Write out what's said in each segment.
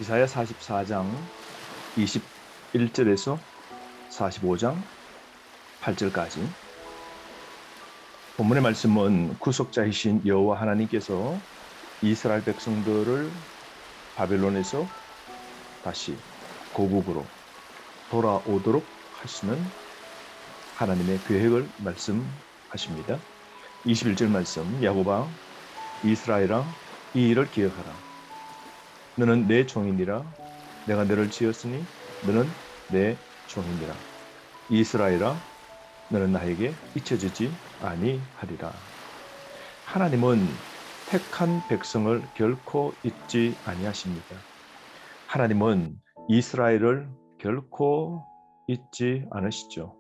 이사야 44장 21절에서 45장 8절까지 본문의 말씀은 구속자이신 여호와 하나님께서 이스라엘 백성들을 바벨론에서 다시 고국으로 돌아오도록 하시는 하나님의 계획을 말씀하십니다. 21절 말씀, 야곱아 이스라엘아 이 일을 기억하라. 너는 내 종이니라. 내가 너를 지었으니 너는 내 종이니라. 이스라엘아 너는 나에게 잊혀지지 아니하리라. 하나님은 택한 백성을 결코 잊지 아니하십니다. 하나님은 이스라엘을 결코 잊지 않으시죠.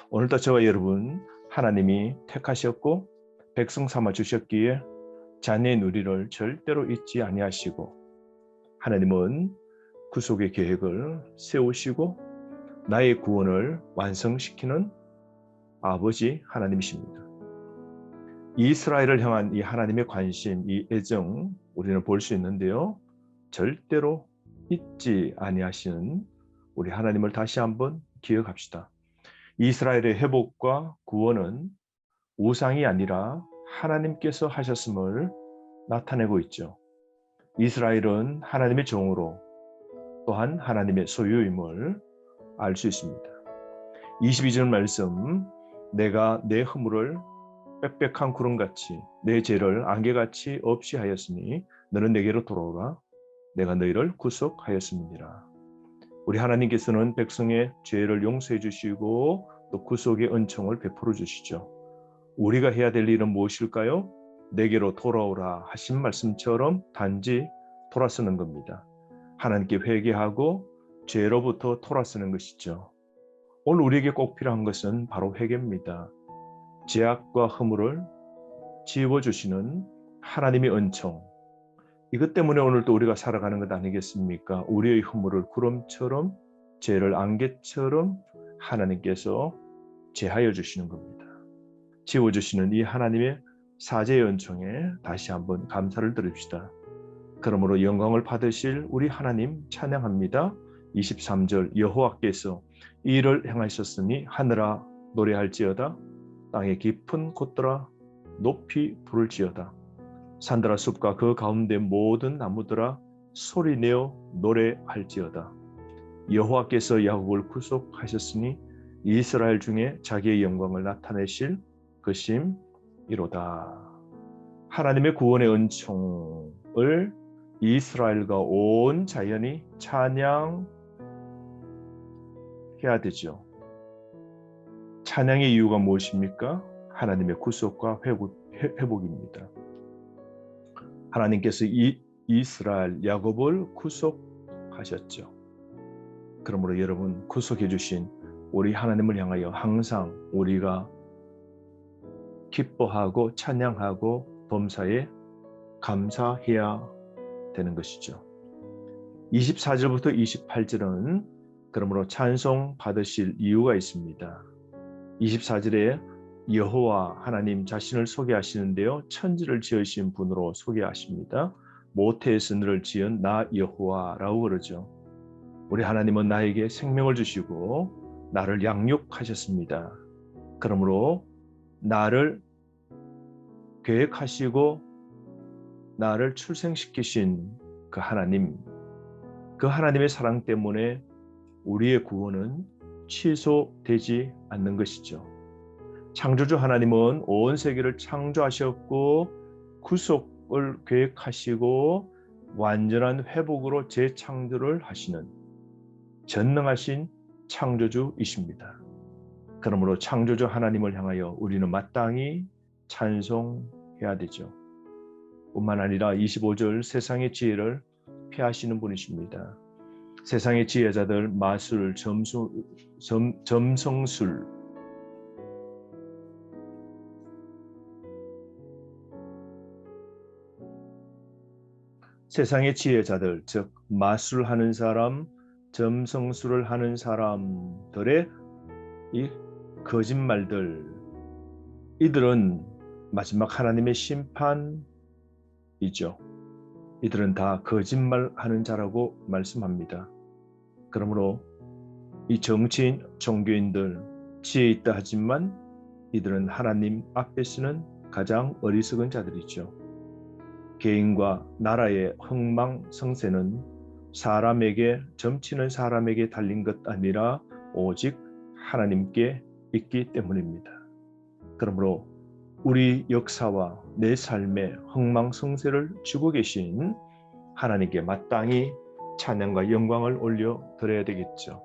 오늘도 저와 여러분 하나님이 택하셨고 백성 삼아 주셨기에 자녀인 우리를 절대로 잊지 아니하시고 하나님은 구속의 계획을 세우시고 나의 구원을 완성시키는 아버지 하나님이십니다. 이스라엘을 향한 이 하나님의 관심, 이 애정 우리는 볼 수 있는데요. 절대로 잊지 아니하시는 우리 하나님을 다시 한번 기억합시다. 이스라엘의 회복과 구원은 우상이 아니라 하나님께서 하셨음을 나타내고 있죠. 이스라엘은 하나님의 종으로 또한 하나님의 소유임을 알 수 있습니다. 22절 말씀, 내가 내 허물을 빽빽한 구름같이 내 죄를 안개같이 없이 하였으니 너는 내게로 돌아오라. 내가 너희를 구속하였음이니라. 우리 하나님께서는 백성의 죄를 용서해 주시고 또 구속의 은총을 베풀어 주시죠. 우리가 해야 될 일은 무엇일까요? 내게로 돌아오라 하신 말씀처럼 단지 돌아서는 겁니다. 하나님께 회개하고 죄로부터 돌아서는 것이죠. 오늘 우리에게 꼭 필요한 것은 바로 회개입니다. 죄악과 허물을 지워주시는 하나님의 은총. 이것 때문에 오늘도 우리가 살아가는 것 아니겠습니까? 우리의 허물을 구름처럼 죄를 안개처럼 하나님께서 제하여 주시는 겁니다. 지워주시는 이 하나님의 사죄의 은총에 다시 한번 감사를 드립시다. 그러므로 영광을 받으실 우리 하나님 찬양합니다. 23절 여호와께서 이 일을 행하셨으니 하늘아 노래할지어다. 땅의 깊은 곳들아 높이 부를지어다. 산들아 숲과 그 가운데 모든 나무들아 소리내어 노래할지어다. 여호와께서 야곱을 구속하셨으니 이스라엘 중에 자기의 영광을 나타내실 것임이로다. 하나님의 구원의 은총을 이스라엘과 온 자연이 찬양해야 되죠. 찬양의 이유가 무엇입니까? 하나님의 구속과 회복입니다. 하나님께서 이스라엘 야곱을 구속하셨죠. 그러므로 여러분 구속해 주신 우리 하나님을 향하여 항상 우리가 기뻐하고 찬양하고 범사에 감사해야 되는 것이죠. 24절부터 28절은 그러므로 찬송 받으실 이유가 있습니다. 24절에 여호와 하나님 자신을 소개하시는데요. 천지를 지으신 분으로 소개하십니다. 모태에서 너를 지은 나 여호와라고 그러죠. 우리 하나님은 나에게 생명을 주시고 나를 양육하셨습니다. 그러므로 나를 계획하시고 나를 출생시키신 그 하나님, 그 하나님의 사랑 때문에 우리의 구원은 취소되지 않는 것이죠. 창조주 하나님은 온 세계를 창조하셨고 구속을 계획하시고 완전한 회복으로 재창조를 하시는 전능하신 창조주이십니다. 그러므로 창조주 하나님을 향하여 우리는 마땅히 찬송해야 되죠. 뿐만 아니라 25절 세상의 지혜를 피하시는 분이십니다. 세상의 지혜자들 마술, 점성술 세상의 지혜자들 즉 마술하는 사람, 점성술을 하는 사람들의 이 거짓말들 이들은 마지막 하나님의 심판이죠. 이들은 다 거짓말하는 자라고 말씀합니다. 그러므로 이 정치인, 종교인들 지혜 있다 하지만 이들은 하나님 앞에서는 가장 어리석은 자들이죠. 개인과 나라의 흥망성쇠는 점치는 사람에게 달린 것 아니라 오직 하나님께 있기 때문입니다. 그러므로 우리 역사와 내 삶의 흥망성쇠를 주고 계신 하나님께 마땅히 찬양과 영광을 올려 드려야 되겠죠.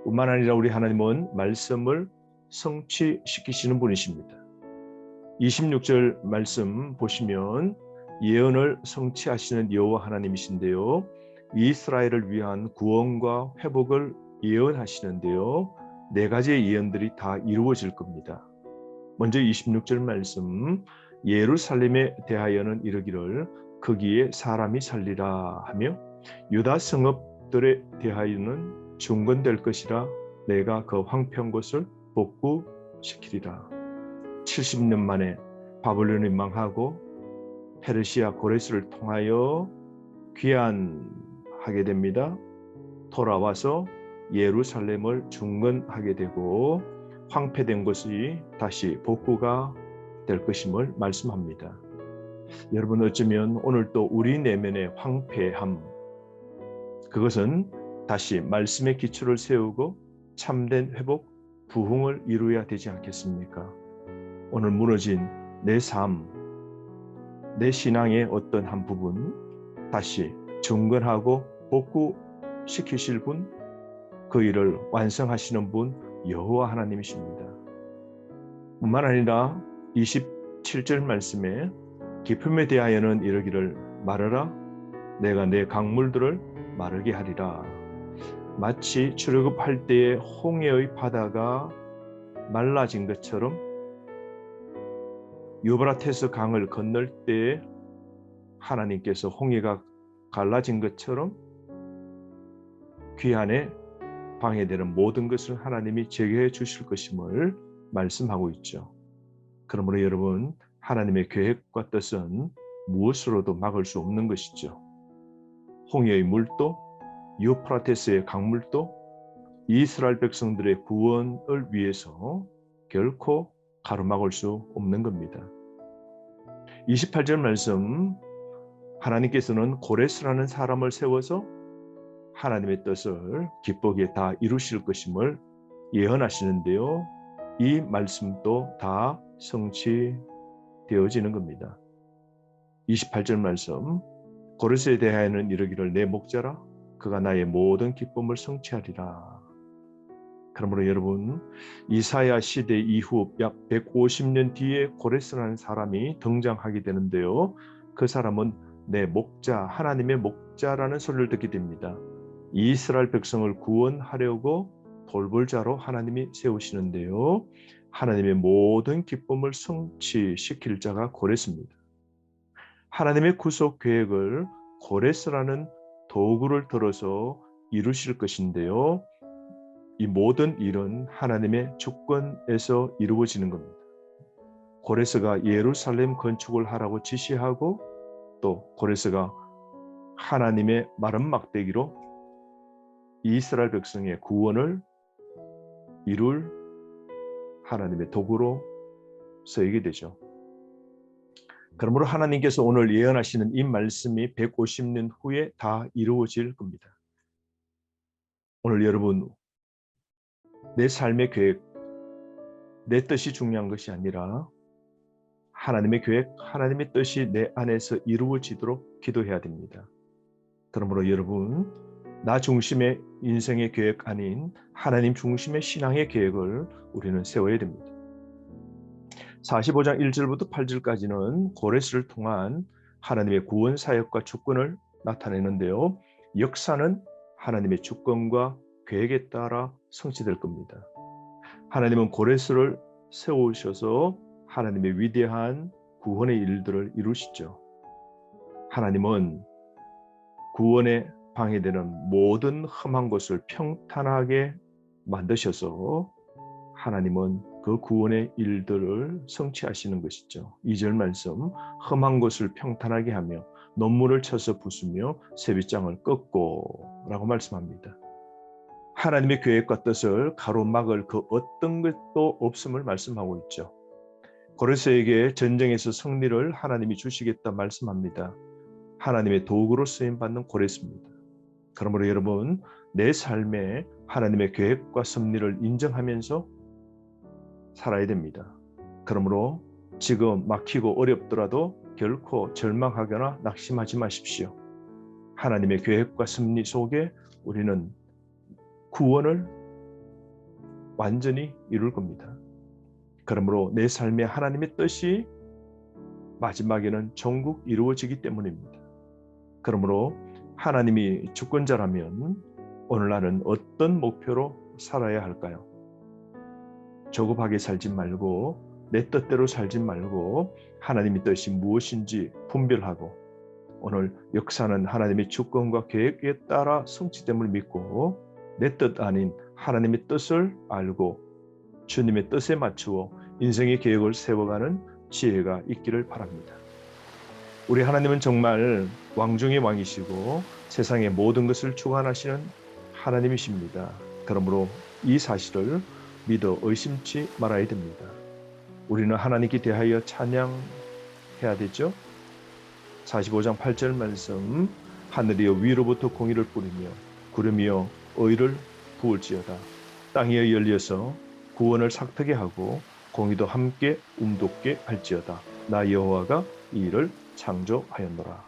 뿐만 아니라 우리 하나님은 말씀을 성취시키시는 분이십니다. 26절 말씀 보시면 예언을 성취하시는 여호와 하나님이신데요. 이스라엘을 위한 구원과 회복을 예언하시는데요. 4가지의 예언들이 다 이루어질 겁니다. 먼저 26절 말씀, 예루살렘에 대하여는 이르기를 거기에 사람이 살리라 하며 유다 성읍들에 대하여는 중건될 것이라 내가 그 황폐한 곳을 복구시키리라. 70년 만에 바벨론이 망하고 페르시아 고레스를 통하여 귀환하게 됩니다. 돌아와서 예루살렘을 중건하게 되고 황폐된 것이 다시 복구가 될 것임을 말씀합니다. 여러분, 어쩌면 오늘 또 우리 내면의 황폐함, 그것은 다시 말씀의 기초를 세우고 참된 회복, 부흥을 이루어야 되지 않겠습니까? 오늘 무너진 내 삶, 내 신앙의 어떤 한 부분 다시 중건하고 복구시키실 분, 그 일을 완성하시는 분 여호와 하나님이십니다. 뿐만 아니라 27절 말씀에 기쁨에 대하여는 이르기를 말하라 내가 내 강물들을 마르게 하리라. 마치 출애굽할 때의 홍해의 바다가 말라진 것처럼 유브라테스 강을 건널 때 하나님께서 홍해가 갈라진 것처럼 귀환에 방해되는 모든 것을 하나님이 제거해 주실 것임을 말씀하고 있죠. 그러므로 여러분, 하나님의 계획과 뜻은 무엇으로도 막을 수 없는 것이죠. 홍해의 물도 유프라테스의 강물도 이스라엘 백성들의 구원을 위해서 결코 가로막을 수 없는 겁니다. 28절 말씀, 하나님께서는 고레스라는 사람을 세워서 하나님의 뜻을 기쁘게 다 이루실 것임을 예언하시는데요. 이 말씀도 다 성취되어지는 겁니다. 28절 말씀, 고레스에 대하여는 이르기를 내 목자라 그가 나의 모든 기쁨을 성취하리라. 그러므로 여러분, 이사야 시대 이후 약 150년 뒤에 고레스라는 사람이 등장하게 되는데요. 그 사람은 내 목자, 하나님의 목자라는 소리를 듣게 됩니다. 이스라엘 백성을 구원하려고 돌볼 자로 하나님이 세우시는데요. 하나님의 모든 기쁨을 성취시킬 자가 고레스입니다. 하나님의 구속 계획을 고레스라는 도구를 들어서 이루실 것인데요. 이 모든 일은 하나님의 주권에서 이루어지는 겁니다. 고레스가 예루살렘 건축을 하라고 지시하고 또 고레스가 하나님의 마른 막대기로 이스라엘 백성의 구원을 이룰 하나님의 도구로 쓰이게 되죠. 그러므로 하나님께서 오늘 예언하시는 이 말씀이 150년 후에 다 이루어질 겁니다. 오늘 여러분, 내 삶의 계획, 내 뜻이 중요한 것이 아니라 하나님의 계획, 하나님의 뜻이 내 안에서 이루어지도록 기도해야 됩니다. 그러므로 여러분, 나 중심의 인생의 계획 아닌 하나님 중심의 신앙의 계획을 우리는 세워야 됩니다. 45장 1절부터 8절까지는 고레스를 통한 하나님의 구원 사역과 주권을 나타내는데요. 역사는 하나님의 주권과 계획에 따라 성취될 겁니다. 하나님은 고레스를 세우셔서 하나님의 위대한 구원의 일들을 이루시죠. 하나님은 구원에 방해되는 모든 험한 것을 평탄하게 만드셔서 하나님은 그 구원의 일들을 성취하시는 것이죠. 2절 말씀, 험한 것을 평탄하게 하며 논문을 쳐서 부수며 세비장을 꺾고 라고 말씀합니다. 하나님의 계획과 뜻을 가로막을 그 어떤 것도 없음을 말씀하고 있죠. 고레스에게 전쟁에서 승리를 하나님이 주시겠다 말씀합니다. 하나님의 도구로 쓰임받는 고레스입니다. 그러므로 여러분, 내 삶에 하나님의 계획과 섭리를 인정하면서 살아야 됩니다. 그러므로 지금 막히고 어렵더라도 결코 절망하거나 낙심하지 마십시오. 하나님의 계획과 섭리 속에 우리는 구원을 완전히 이룰 겁니다. 그러므로 내 삶에 하나님의 뜻이 마지막에는 전국 이루어지기 때문입니다. 그러므로 하나님이 주권자라면 오늘날은 어떤 목표로 살아야 할까요? 조급하게 살지 말고 내 뜻대로 살지 말고 하나님의 뜻이 무엇인지 분별하고 오늘 역사는 하나님의 주권과 계획에 따라 성취됨을 믿고 내 뜻 아닌 하나님의 뜻을 알고 주님의 뜻에 맞추어 인생의 계획을 세워가는 지혜가 있기를 바랍니다. 우리 하나님은 정말 왕 중의 왕이시고 세상의 모든 것을 주관하시는 하나님이십니다. 그러므로 이 사실을 믿어 의심치 말아야 됩니다. 우리는 하나님께 대하여 찬양해야 되죠. 45장 8절 말씀, 하늘이여 위로부터 공의를 뿌리며 구름이여 의를 부을지어다. 땅이 열려서 구원을 삭트게 하고 공의도 함께 움돋게 할지어다. 나 여호와가 이 일을 창조하였노라.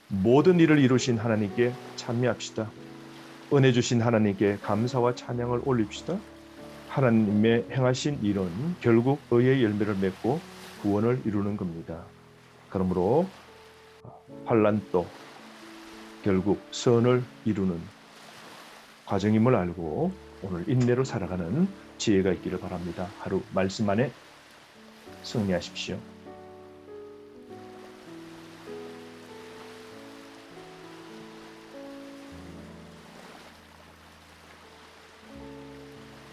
모든 일을 이루신 하나님께 찬미합시다. 은혜 주신 하나님께 감사와 찬양을 올립시다. 하나님의 행하신 일은 결국 의의 열매를 맺고 구원을 이루는 겁니다. 그러므로 환난도 결국 선을 이루는 과정임을 알고 오늘 인내로 살아가는 지혜가 있기를 바랍니다. 하루 말씀 안에 승리하십시오.